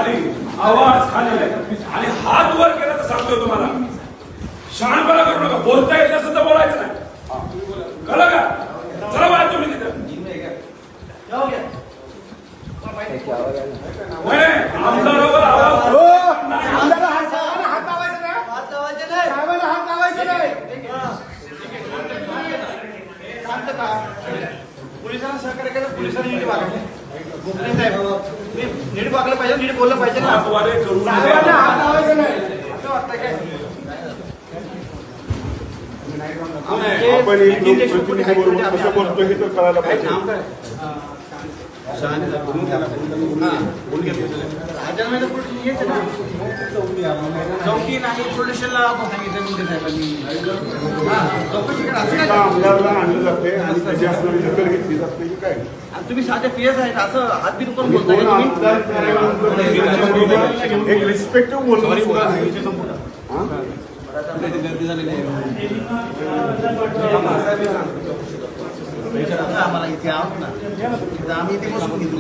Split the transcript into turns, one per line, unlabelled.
खाली, आवाज खाली आणि हात वर केला तर सांगतोय तुम्हाला शहाणपणा करू नका. बोलता येत नसेल तर बोलायचं नाही, कळलं का? चला बाहेर तुम्ही तिथं. आमदारावर आवाज
पोलिसांना सहकार्य केलं, पोलिसांनी नीट वागले. गोखले साहेब नीट वागलं पाहिजे, नीट बोललं पाहिजे ना. साहेबांना हात लावायचा नाही असं वाटतं काय?
कसं बोलतो हे तर कळायला पाहिजे.
चौकी नाशिक पोलिसला सांगितलं चौकशी करा.
आमदारला आणलं जाते आणि त्याची असणारी दखल घेतली जाते की काय?
तुम्ही साधे पीएस आहेत असं हातबीत करून बोलताय
एक रिस्पेक्टिव्ह बोलणं सुद्धा
आम्हाला इथे आहोत ना, आम्ही इथे बसून घेतो.